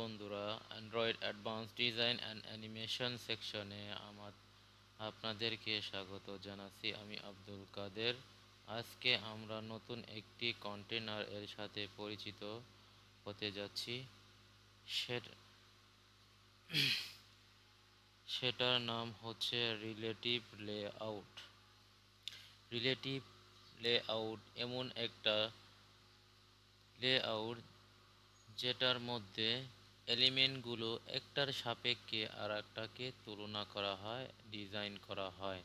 বন্ধুরা, Android advance design and animation সেকশনে আপনাদেরকে স্বাগত জানাচ্ছি। আমি আব্দুল কাদের। আজকে আমরা নতুন একটি কন্টেনার এর সাথে পরিচিত হতে যাচ্ছি। সেটার নাম হচ্ছে রিলেটিভ লেআউট। রিলেটিভ লেআউট এমন একটা লেআউট যেটার মধ্যে এলিমেন্টগুলো একটার সাপেক্ষে আরেকটাকে তুলনা করা হয়, ডিজাইন করা হয়।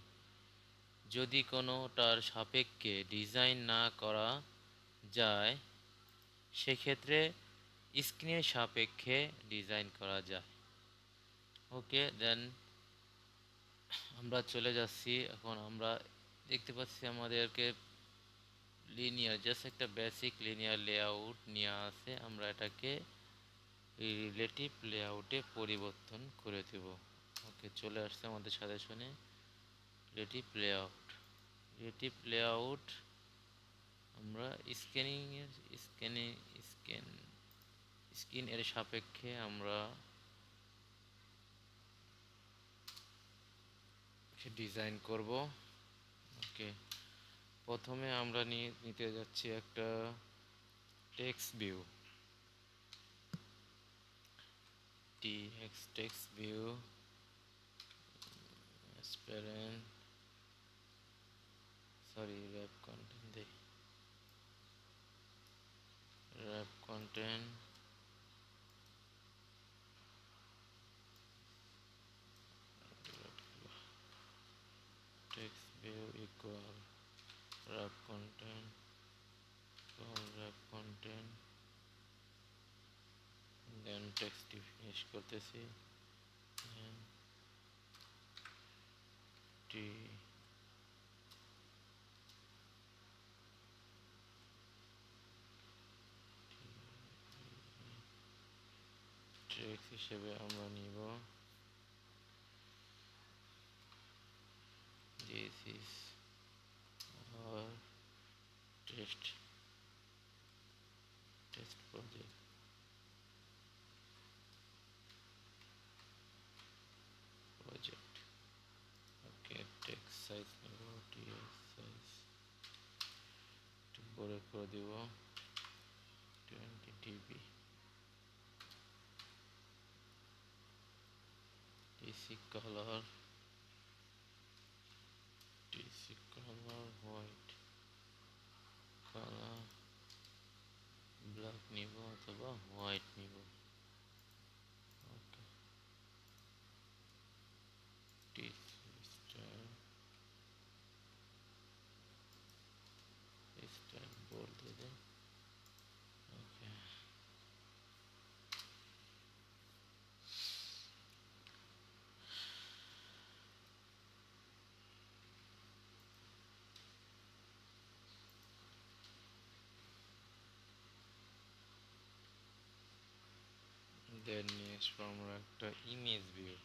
যদি কোনোটার সাপেক্ষে ডিজাইন না করা যায়, সেক্ষেত্রে স্ক্রিনের সাপেক্ষে ডিজাইন করা যায়। ওকে, দেন আমরা চলে যাচ্ছি। এখন আমরা দেখতে পাচ্ছি আমাদেরকে লিনিয়ার, জাস্ট একটা বেসিক লিনিয়ার লেআউট নিয়ে আসে। আমরা এটাকে রিলেটিভ লেআউটে পরিবর্তন করে দেব। ওকে, চলে আসছে আমাদের সাজেশনে রিলেটিভ লেআউট। রিলেটিভ লেআউট আমরা স্ক্রিন এর সাপেক্ষে আমরা ডিজাইন করব। ওকে, প্রথমে আমরা নিতে যাচ্ছি একটা text view. Text view wrap content wrap content text view equal wrap content then text finish করতেছি then t text হিসেবে আমরা নিব this is our test project. Okay, text size নিব ts size একটু বড় করে দিব 20 dB। TC color white, color black নিব অথবা হোয়াইট নিব। ওকে, স্টাইল বোল্ড দিয়ে দেন। ওকে, দেন নেক্সট আমরা একটা ইমেজ ভিউ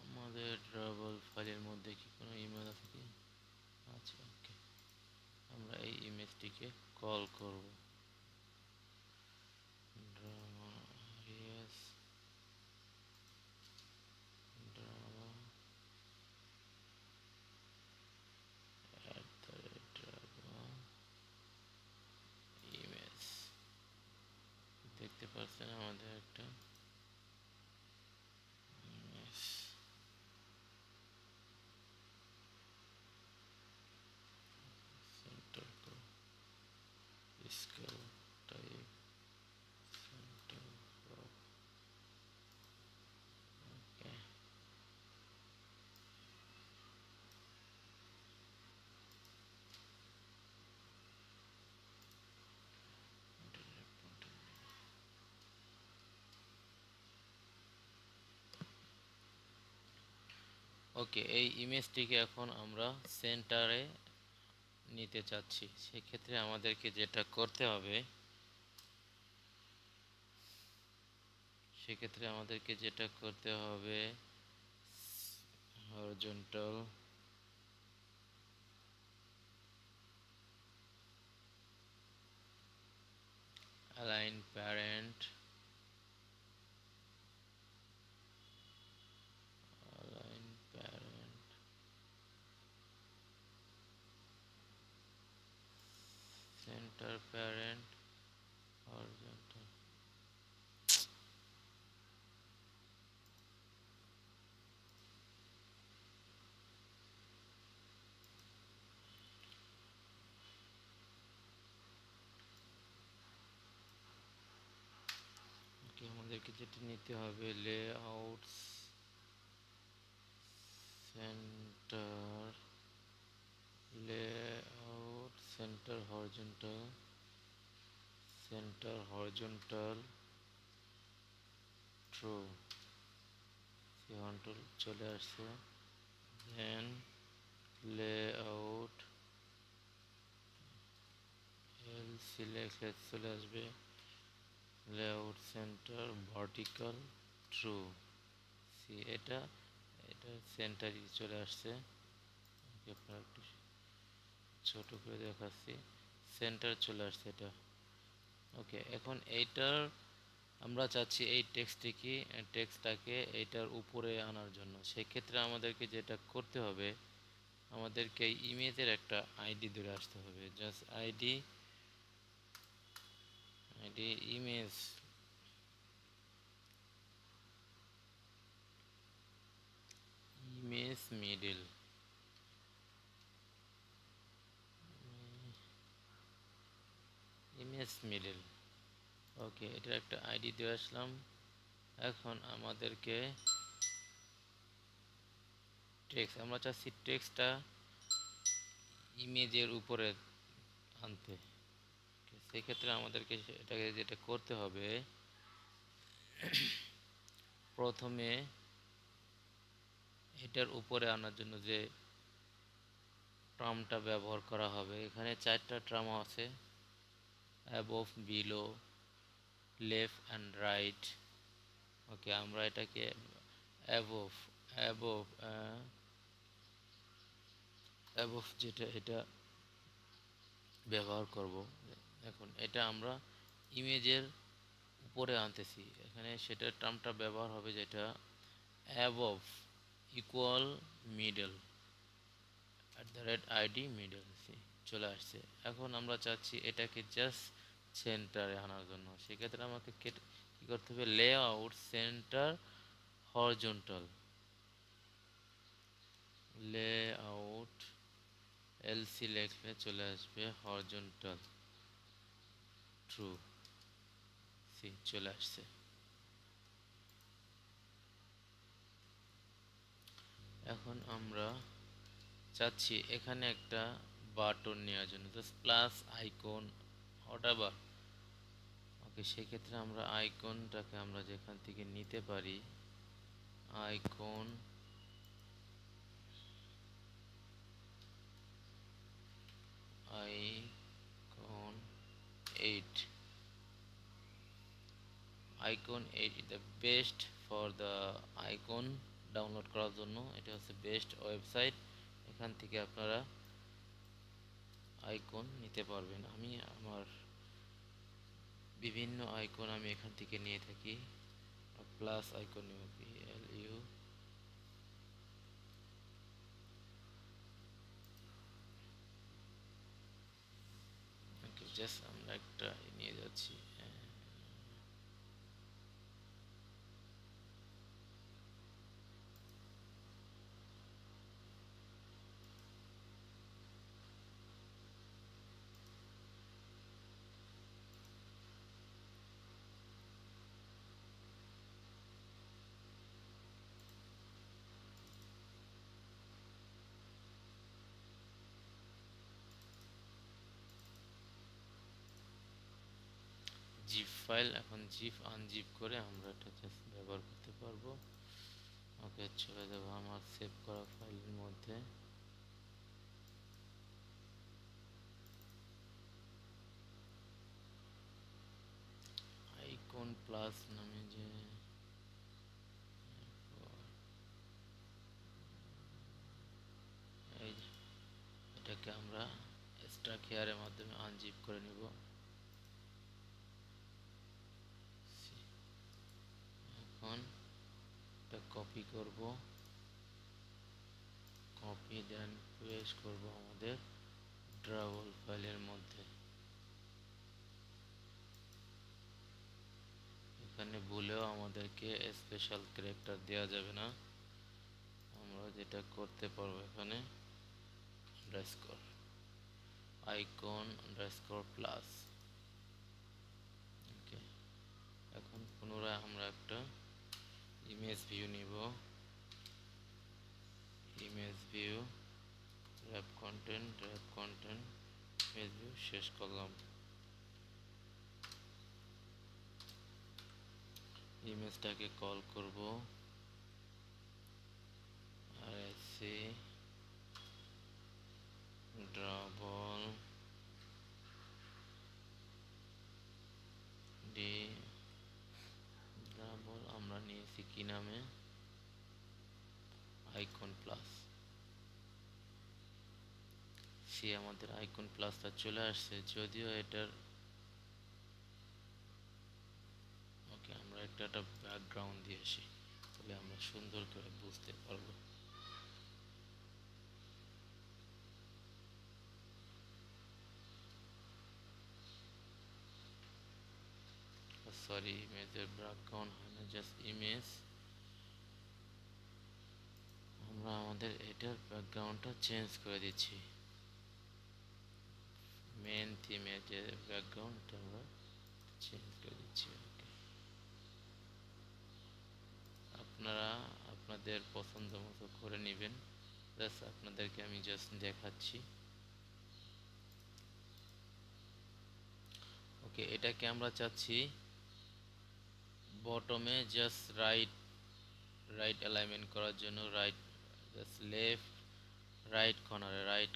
আমাদের ড্রাবল ফাইলের মধ্যে কি কোনো ইমেজ আছে কি? আচ্ছা, ওকে, আমরা এই ইমেজটিকে কল করব। দেখতে পাচ্ছেন আমাদের একটা image. Centre scale type centre. Okay, okay, এই ইমেজটিকে এখন আমরা সেন্টারে নিতে চাচ্ছি। সেক্ষেত্রে আমাদেরকে যেটা করতে হবে, horizontal align parent, align parent, centre parent, horizontal. Okay, আমাদেরকে যেটা নিতে হবে, layouts, centre, layout centre horizontal, centre horizontal true, tool চলে আসছে। দেন লেআউট এল সিলেক্ট চলে আসবে, layout centre vertical true. See, এটা এটা সেন্টারই চলে আসছে। আপনার একটু ছোট করে দেখাচ্ছি, সেন্টার চলে আসছে এটা। ওকে, এখন এইটার আমরা চাচ্ছি এই টেক্সটটাকে এইটার উপরে আনার জন্য। সেক্ষেত্রে আমাদেরকে যেটা করতে হবে, আমাদেরকে ইমেজের একটা আইডি ধরে আসতে হবে। Just ID, image, middle, middle. Okay, এটার একটা আইডি দিয়ে আসলাম। এখন আমাদেরকে আমরা চাচ্ছি টেক্সটটা ইমেজের উপরে আনতে। সেক্ষেত্রে আমাদেরকে এটাকে যেটা করতে হবে, প্রথমে এটার উপরে আনার জন্য যে টার্মটা ব্যবহার করা হবে, এখানে 4টা টার্ম আছে, above, below, left and right. Okay, আমরা এটাকে অ্যাবোভ, অ্যাবোভ অ্যাবোভ যেটা, এটা ব্যবহার করব। এখন এটা আমরা ইমেজের উপরে আনতেছি, এখানে সেটার টার্মটা ব্যবহার হবে যেটা above equal middle @id middle. চলে আসছে। এখন আমরা চাচ্ছি এটাকে জাস্ট সেন্টারে আনার জন্য। সেক্ষেত্রে আমাকে কী করতে হবে, layout centre horizontal, layout LC লিখলে চলে আসবে হরিজন্টাল ট্রু। চলে আসছে। এখন আমরা চাচ্ছি এখানে একটা বাটন নেওয়ার জন্য, জাস্ট প্লাস আইকন হোয়াটএভার। ওকে, সেক্ষেত্রে আমরা আইকনটাকে আমরা যেখান থেকে নিতে পারি, icon, icon 8, icon 8 is the best for the icon download করার জন্য। এটা হচ্ছে বেস্ট ওয়েবসাইট, এখান থেকে আপনারা আইকন নিতে পারবেন। আমি আমার বিভিন্ন আইকন আমি এখান থেকে নিয়ে থাকি। প্লাস আইকন নিউ, PLU, ওকে, জাস্ট আমরা একটা নিয়ে যাচ্ছি। জিপ ফাইল, এখন জিপ আনজিপ করে আমরা এটা জাস্ট ব্যবহার করতে পারবো। ওকে, চলে যাব আমার সেভ করা ফাইলের মধ্যে। আইকন প্লাস নামে যে এই এটাকে আমরা স্ট্যাক হেয়ারের মাধ্যমে আনজিপ করে নিব। এখন এটা কপি করব, কপি দেন পেস্ট করব আমাদের ড্রাবল ফাইলের মধ্যে। এখানে ভুলেও আমাদেরকে স্পেশাল ক্যারেক্টার দেওয়া যাবে না। আমরা যেটা করতে পারবো এখানে আন্ডারস্কোর আইকন আন্ডারস্কোর প্লাস। ওকে, এখন পুনরায় আমরা একটা ইমেজ ভিউ নিব। Image view, rap content, image view শেষ করলাম। ইমেজটাকে কল করব আরএসসি ড্রাবল ডি ড্রাবল আমরা নিয়েছি কি নামে, আইকন প্লাস। সে আমাদের আইকন প্লাসটা চলে আসছে, যদিও এটার ওকে আমরা একটা ব্যাকগ্রাউন্ড দিয়ে আসি, তাহলে আমরা সুন্দর করে বুঝতে পারবো। সরি, ইমেজের ব্যাকগ্রাউন্ড হয় না, জাস্ট ইমেজ। আমরা আমাদের এটার ব্যাকগ্রাউন্ডটা চেঞ্জ করে দিচ্ছি। মেন থিমের যে ব্যাকগ্রাউন্ড এটা আমরা চেঞ্জ করে দিচ্ছি। ওকে, আপনারা আপনাদের পছন্দ মতো করে নেবেন। জাস্ট আপনাদেরকে আমি জাস্ট দেখাচ্ছি। ওকে, এটাকে আমরা চাচ্ছি বটমে জাস্ট রাইট অ্যালাইনমেন্ট করার জন্য, জাস্ট রাইট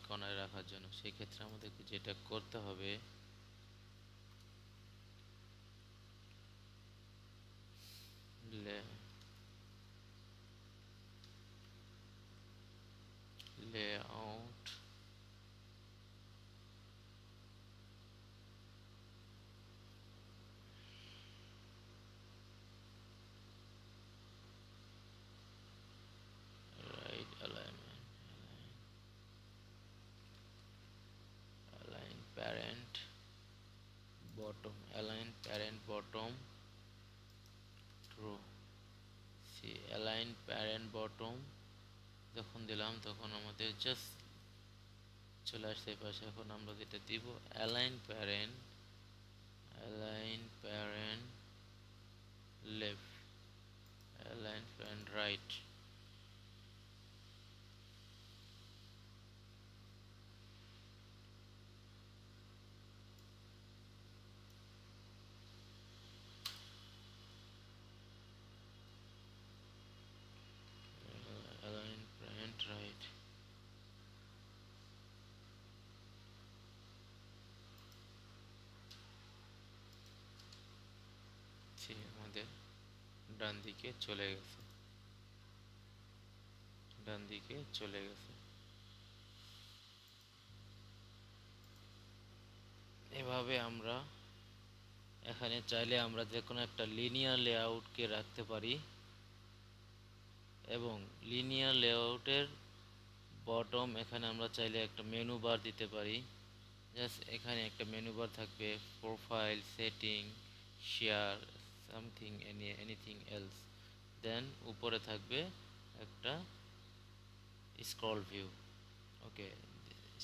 কর্নারে রাখার জন্য। সেই ক্ষেত্রে আমাদেরকে যেটা করতে হবে, layout, right align parent bottom true. সি অ্যালাইন প্যারেন্ট বটম যখন দিলাম তখন আমাদের জাস্ট চলে আসছে এই পাশে। এখন আমরা যেটা দিব align parent left, align parent right. Align parent right. সে আমাদের ডান দিকে চলে গেছে, এভাবে আমরা এখানে চাইলে আমরা যে কোনো একটা লিনিয়ার লেআউটকে রাখতে পারি, এবং লিনিয়ার লেআউটের বটম এখানে আমরা চাইলে একটা মেনু বার দিতে পারি। জাস্ট এখানে একটা মেনু বার থাকবে, profile, setting, share, something, anything else. Then উপরে থাকবে একটা স্ক্রল ভিউ। ওকে,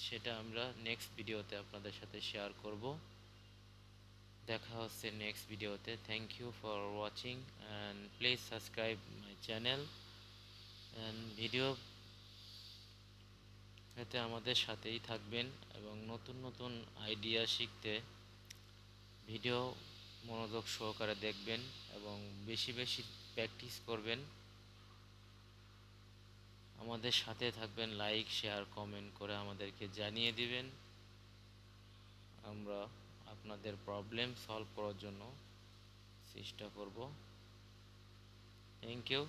সেটা আমরা নেক্সট ভিডিওতে আপনাদের সাথে শেয়ার করব। দেখা হচ্ছে নেক্সট ভিডিওতে। Thank you for watching and please subscribe my channel and video এতে আমাদের সাথেই থাকবেন এবং নতুন নতুন আইডিয়া শিখতে ভিডিও মনোযোগ সহকারে দেখবেন এবং বেশি বেশি প্র্যাকটিস করবেন। আমাদের সাথে থাকবেন, লাইক শেয়ার কমেন্ট করে আমাদেরকে জানিয়ে দিবেন। আমরা আপনাদের প্রবলেম সলভ করার জন্য চেষ্টা করব। Thank you.